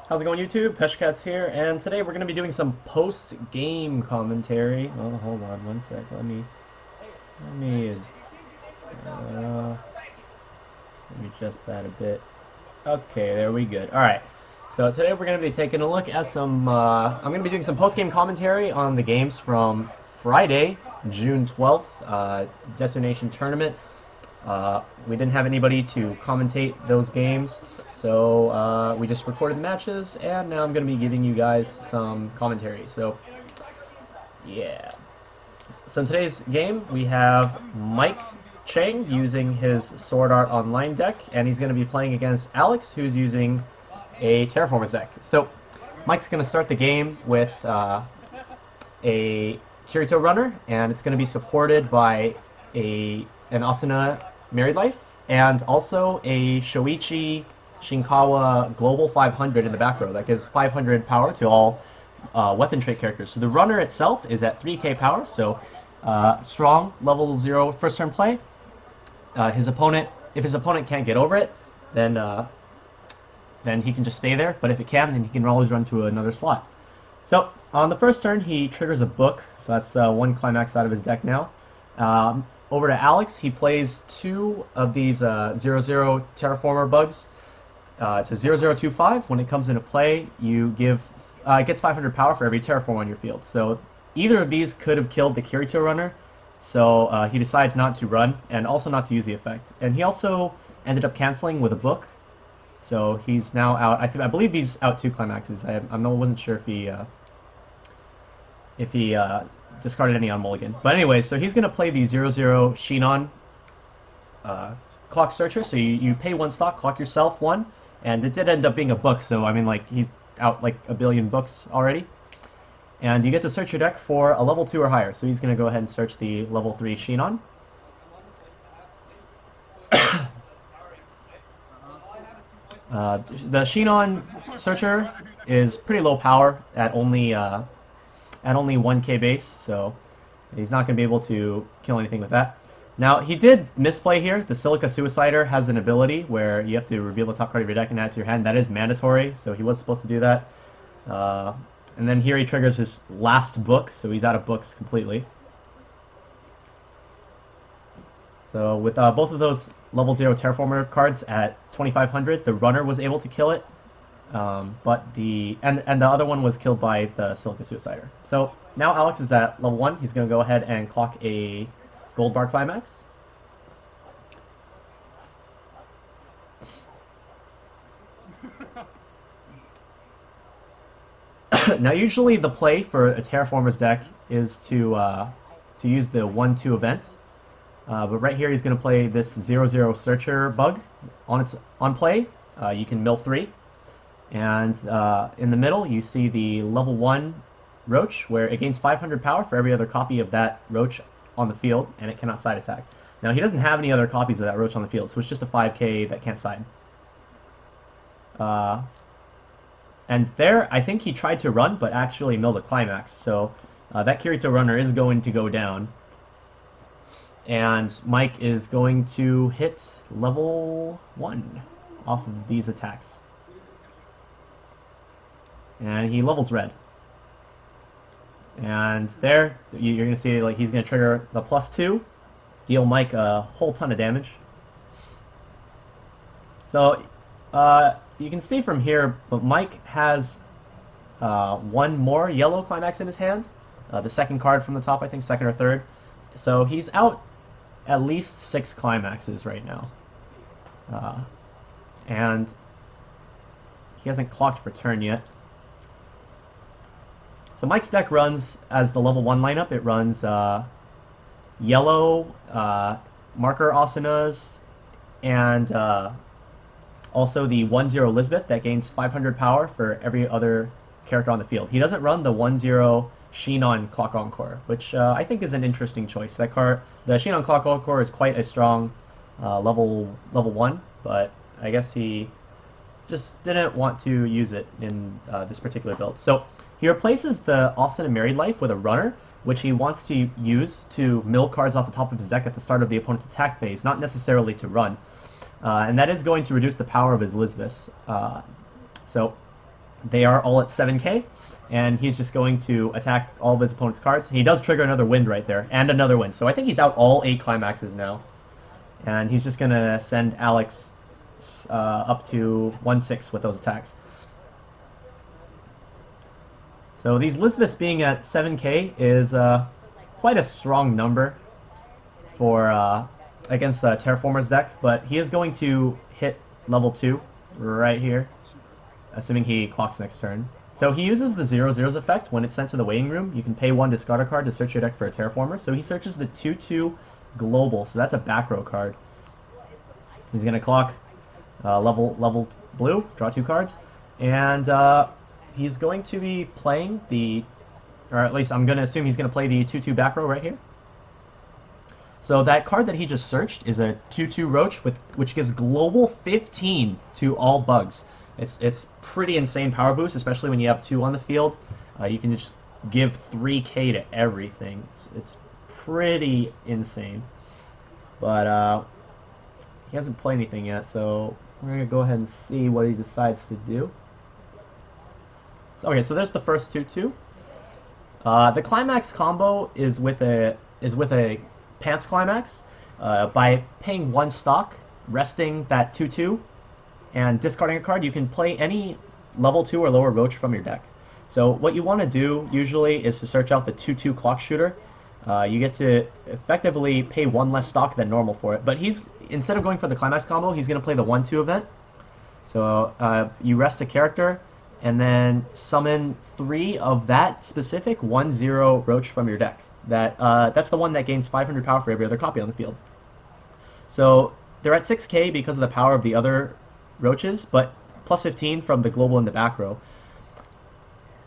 How's it going, YouTube? Peshcats here, and today we're going to be doing some post-game commentary. Oh, hold on one sec. Let me uh, adjust that a bit. Okay, there we go. All right. So today we're going to be taking a look at some. I'm going to be doing some post-game commentary on the games from Friday, June 12th, Desu-Nation tournament. We didn't have anybody to commentate those games, so we just recorded the matches, and now I'm going to be giving you guys some commentary. So, yeah. So in today's game, we have Mike Chang using his Sword Art Online deck, and he's going to be playing against Alex, who's using a Terraformars deck. So, Mike's going to start the game with a Kirito runner, and it's going to be supported by an Asuna Married Life, and also a Shoichi Shinkawa Global 500 in the back row. That gives 500 power to all weapon trait characters. So the runner itself is at 3k power, so strong, level 0 first turn play. If his opponent can't get over it, then he can just stay there, but if it can, then he can always run to another slot. So on the first turn, he triggers a book, so that's one climax out of his deck now. Over to Alex, he plays two of these 0/0 Terraformer bugs. It's a 0/025. When it comes into play, you give it gets 500 power for every Terraform on your field. So either of these could have killed the Kirito runner, so he decides not to run and also not to use the effect. And he also ended up canceling with a book, so he's now out. I believe he's out 2 climaxes. I wasn't sure if he discarded any on mulligan. But anyway, so he's going to play the 0/0 Shinon clock searcher. So you pay 1 stock, clock yourself 1, and it did end up being a book. So I mean, like, he's out like a billion books already. And you get to search your deck for a level 2 or higher. So he's going to go ahead and search the level 3 Shinon. The Shinon searcher is pretty low power at only 1k base, so he's not going to be able to kill anything with that. Now, he did misplay here. The Silica Suicider has an ability where you have to reveal the top card of your deck and add it to your hand. That is mandatory, so he was supposed to do that. And then here he triggers his last book, so he's out of books completely. So with both of those level 0 Terraformer cards at 2500, the runner was able to kill it. But the other one was killed by the Silica Suicider. So now Alex is at level 1. He's going to go ahead and clock a gold bar climax. Now usually the play for a Terraformers deck is to use the 1/2 event. But right here he's going to play this 0/0 Searcher bug. On play, you can mill 3. And in the middle, you see the level 1 Roach, where it gains 500 power for every other copy of that Roach on the field, and it cannot side attack. Now, he doesn't have any other copies of that Roach on the field, so it's just a 5k that can't side. And there, I think he tried to run, but actually milled a climax, so that Kirito runner is going to go down. And Mike is going to hit level 1 off of these attacks. And he levels red. And there, you're going to see, like, he's going to trigger the +2, deal Mike a whole ton of damage. So, you can see from here, but Mike has 1 more yellow climax in his hand. The second card from the top, I think, second or third. So he's out at least 6 climaxes right now. And he hasn't clocked for turn yet. So Mike's deck runs as the level 1 lineup. It runs yellow marker Asunas and also the 1/0 Elizabeth that gains 500 power for every other character on the field. He doesn't run the 1/0 Shinon Clock Encore, which I think is an interesting choice. That card, the Shinon Clock Encore, is quite a strong level 1, but I guess he just didn't want to use it in this particular build. So he replaces the Asuna Married Life with a runner, which he wants to use to mill cards off the top of his deck at the start of the opponent's attack phase, not necessarily to run. And that is going to reduce the power of his Elizabeths. So They are all at 7k, and he's just going to attack all of his opponent's cards. He does trigger another wind right there, and another wind. So I think he's out all 8 climaxes now. And he's just going to send Alex up to 1/6 with those attacks. So these Lisbeths being at 7k is quite a strong number for against the Terraformars deck, but he is going to hit level 2 right here, assuming he clocks next turn. So he uses the 0/0s effect. When it's sent to the waiting room, you can pay 1, discard a card to search your deck for a Terraformer. So he searches the 2/2 global, so that's a back row card. He's going to clock level blue, draw 2 cards, and he's going to be playing the, or at least I'm going to assume he's going to play the 2/2 back row right here. So that card that he just searched is a 2/2 Roach, which gives global 15 to all bugs. It's pretty insane power boost, especially when you have 2 on the field. You can just give 3k to everything. It's pretty insane. But he hasn't played anything yet, so we're going to go ahead and see what he decides to do. So, okay, so there's the first 2/2. The climax combo is with a Pants Climax. By paying 1 stock, resting that 2/2, and discarding a card, you can play any level 2 or lower Roach from your deck. So what you want to do usually is to search out the 2/2 Clock Shooter. You get to effectively pay 1 less stock than normal for it, but instead of going for the Climax combo, he's going to play the 1/2 event. So you rest a character, and then summon 3 of that specific 1/0 Roach from your deck. That's the one that gains 500 power for every other copy on the field. So they're at 6k because of the power of the other Roaches, but plus 15 from the global in the back row.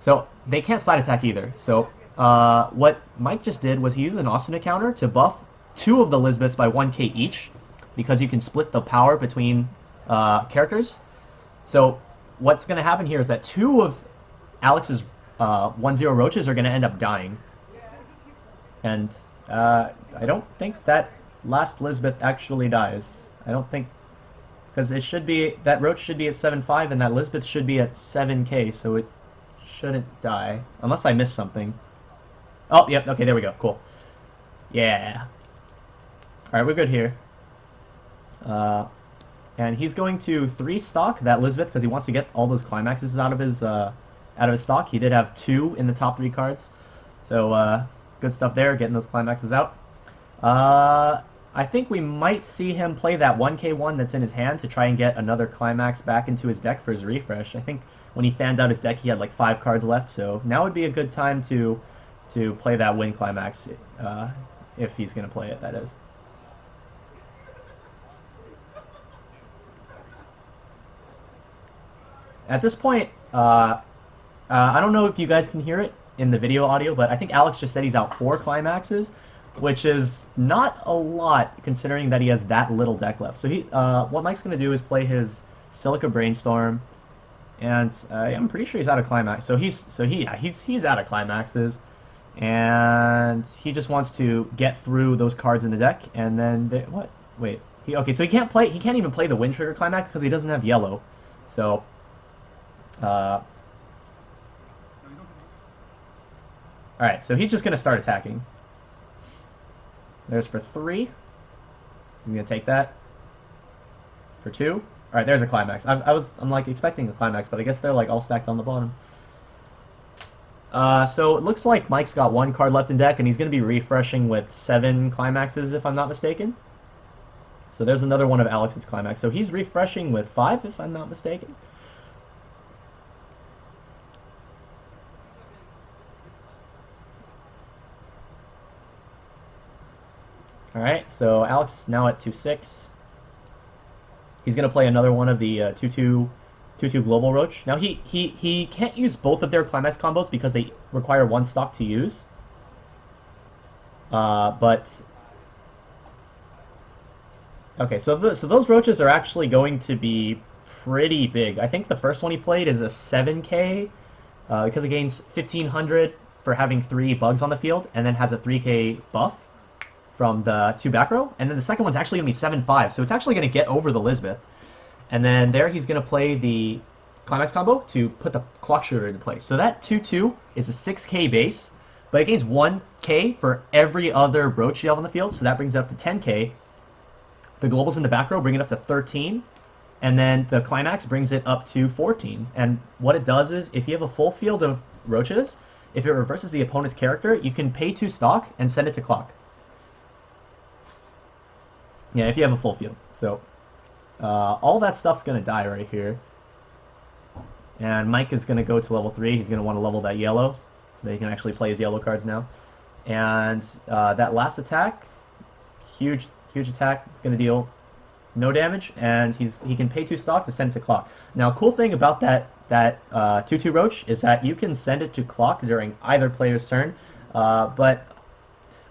So they can't side attack either. So what Mike just did was he used an Asuna counter to buff 2 of the Lisbeths by 1k each, because you can split the power between characters. So what's going to happen here is that 2 of Alex's 1/0 Roaches are going to end up dying. And I don't think that last Lisbeth actually dies. I don't think, because it should be, that Roach should be at 7.5 and that Lisbeth should be at 7k, so it shouldn't die. Unless I missed something. Oh, yep, okay, there we go, cool. Yeah. Alright, we're good here. And he's going to 3 stock that Lisbeth because he wants to get all those climaxes out of his stock. He did have 2 in the top 3 cards. So, good stuff there, getting those climaxes out. I think we might see him play that 1k one that's in his hand to try and get another climax back into his deck for his refresh. I think when he fanned out his deck, he had like 5 cards left, so now would be a good time to play that win climax, if he's going to play it, that is. At this point, I don't know if you guys can hear it in the video audio, but I think Alex just said he's out 4 climaxes, which is not a lot considering that he has that little deck left. So what Mike's going to do is play his Silica Brainstorm, and I'm pretty sure he's out of climax. So he's out of climaxes, and he just wants to get through those cards in the deck, and then okay, so he can't even play the Wind Trigger climax because he doesn't have yellow. So alright, so he's just going to start attacking. There's for 3. I'm going to take that. For 2. Alright, there's a climax. I'm like expecting a climax, but I guess they're like all stacked on the bottom. So it looks like Mike's got 1 card left in deck, and he's going to be refreshing with 7 climaxes, if I'm not mistaken. So there's another one of Alex's climax. So he's refreshing with 5, if I'm not mistaken. Alright, so Alex now at 2-6. He's going to play another one of the 2/2 Global Roach. Now he can't use both of their climax combos because they require 1 stock to use. But okay, so those Roaches are actually going to be pretty big. I think the first one he played is a 7k because it gains 1500 for having 3 bugs on the field, and then has a 3k buff from the 2 back row, and then the second one's actually going to be 7.5, so it's actually going to get over the Lisbeth. And then there he's going to play the climax combo to put the clock shooter into place. So that 2/2 is a 6k base, but it gains 1k for every other roach you have on the field, so that brings it up to 10k. The globals in the back row bring it up to 13, and then the climax brings it up to 14. And what it does is, if you have a full field of roaches, if it reverses the opponent's character, you can pay 2 stock and send it to clock. Yeah, if you have a full field. So all that stuff's going to die right here. And Mike is going to go to level 3. He's going to want to level that yellow, so that he can actually play his yellow cards now. And that last attack, huge attack, it's going to deal no damage, and he can pay 2 stock to send it to clock. Now, cool thing about that 2/2 roach is that you can send it to clock during either player's turn, but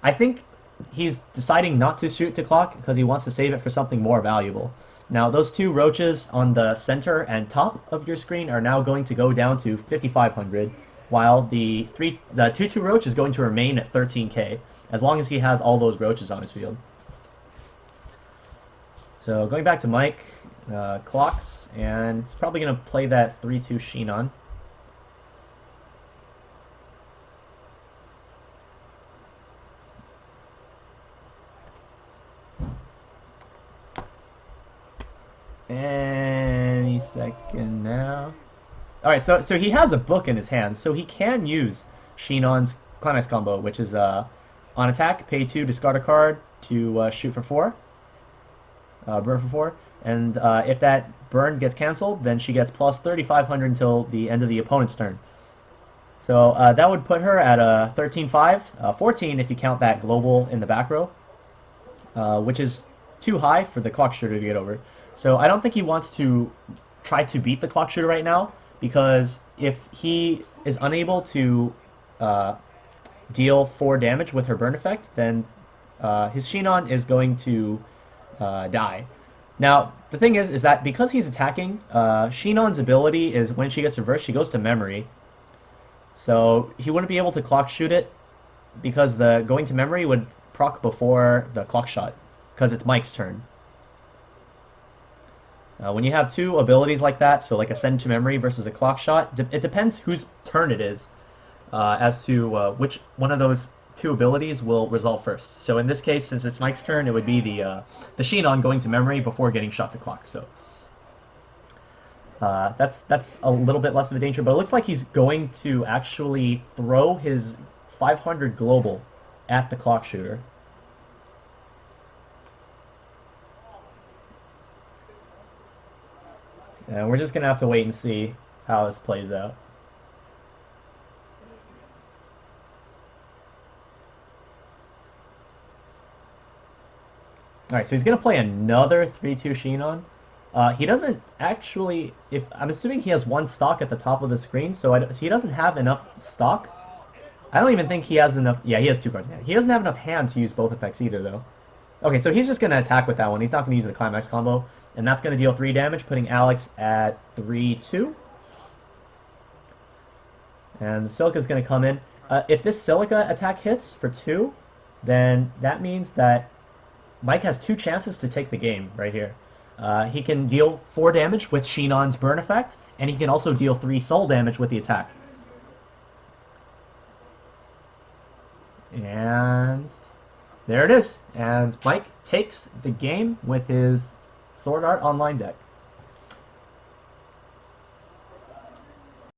I think he's deciding not to shoot to clock because he wants to save it for something more valuable. Now, those 2 roaches on the center and top of your screen are now going to go down to 5,500, while the 2/2 roach is going to remain at 13k, as long as he has all those roaches on his field. So going back to Mike, clocks, and he's probably going to play that 3/2 Shinon. Any second now. Alright, so he has a book in his hand, so he can use Shinon's climax combo, which is on attack, pay 2, discard a card to shoot for 4. Burn for 4, and if that burn gets cancelled, then she gets plus 3,500 until the end of the opponent's turn. So that would put her at a 13.5, 14 if you count that global in the back row, which is too high for the clock shooter to get over. So I don't think he wants to try to beat the clock shooter right now, because if he is unable to deal 4 damage with her burn effect, then his Shinon is going to die. Now, the thing is that because he's attacking, Shinon's ability is when she gets reversed, she goes to memory. So he wouldn't be able to clock shoot it because the going to memory would proc before the clock shot, because it's Mike's turn. When you have 2 abilities like that, so like a send to memory versus a clock shot, it depends whose turn it is as to which one of those 2 abilities will resolve first. So in this case, since it's Mike's turn, it would be the Shinon going to memory before getting shot to clock. So that's a little bit less of a danger, but it looks like he's going to actually throw his 500 global at the clock shooter. And we're just going to have to wait and see how this plays out. Alright, so he's going to play another 3/2 Shinon. He doesn't actually, I'm assuming he has 1 stock at the top of the screen, so he doesn't have enough stock. I don't even think he has enough, yeah, he has 2 cards in hand. He doesn't have enough hand to use both effects either, though. Okay, so he's just going to attack with that one. He's not going to use the climax combo, and that's going to deal 3 damage, putting Alex at 3/2. And the Silica is going to come in. If this Silica attack hits for 2, then that means that Mike has 2 chances to take the game right here. He can deal 4 damage with Shinon's burn effect, and he can also deal 3 soul damage with the attack. And there it is. And Mike takes the game with his Sword Art Online deck.